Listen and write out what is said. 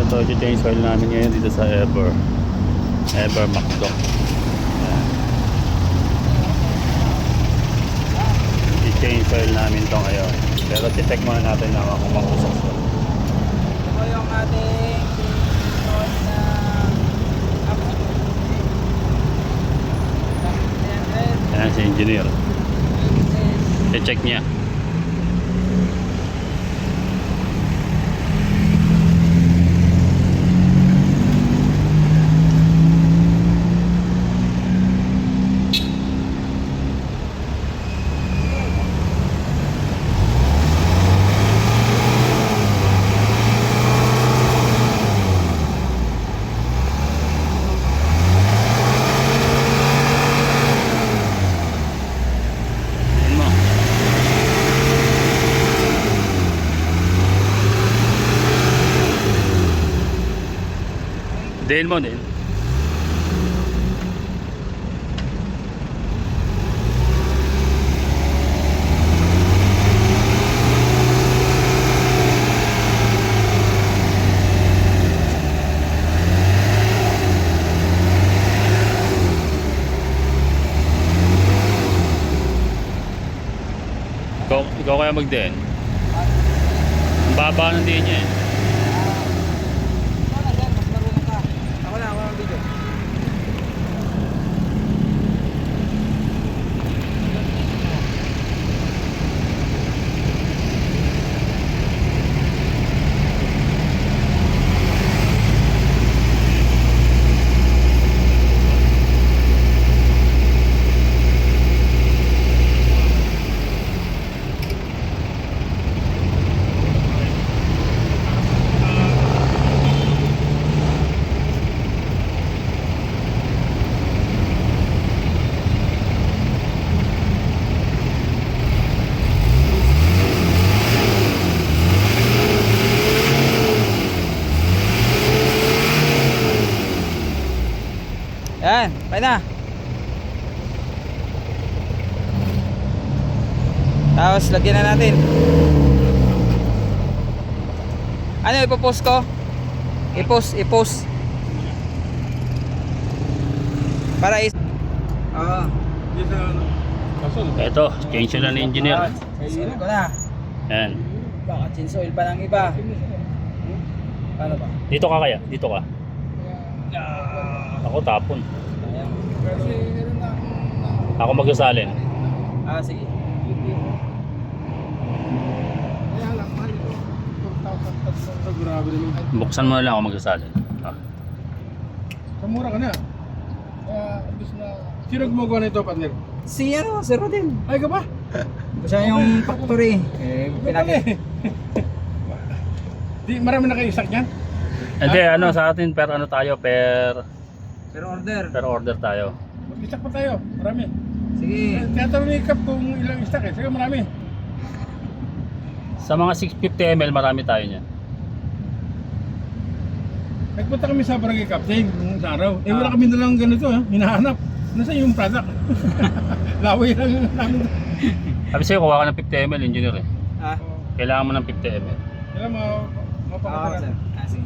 Ito, i-change oil namin ngayon dito sa Ever Macdo. I-change oil namin ito ngayon. Pero check muna natin na kung makusok ito. Ito yung ating oil na Ayan si engineer. I-check niya. Din mo din. Ikaw kaya magdiin. Ang baba ng diin niya eh. Yan, pwede na. Tapos lagyan na natin. Ano ipopost ko? I-post. Para Oo. Ito, change oil na ni engineer. Change ko na. Ayan. Baka change oil pa ng iba. Paano ba? Dito ka kaya? Dito ka. Ako tapon. Ayan. Ako magsasalin. Sige. Buksan mo na lang ako magsasalin. Kamura ka na. Sino gumagawa nito, partner? Si Rodin. Ay ka ba? Siya yung factory. Di, marami na kayo stock niyan? Hindi, ano sa atin per ano tayo per order tayo. Mag-stock pa tayo, marami. Sige. Tinatanong ni Cap kung ilang stock eh. Sige, marami. Sa mga 650 ml marami tayo niyan. Nagpunta kami sa Barangay Captain nung sa araw. Wala kami na lang ganito ha, hinahanap. Nasaan yung product? Laway lang namin. Sabi sa'yo, kuha ka ng 50 ml engineer eh. Ah. Kailangan mo ng 50 ml. Kailangan mapakataran. Sige.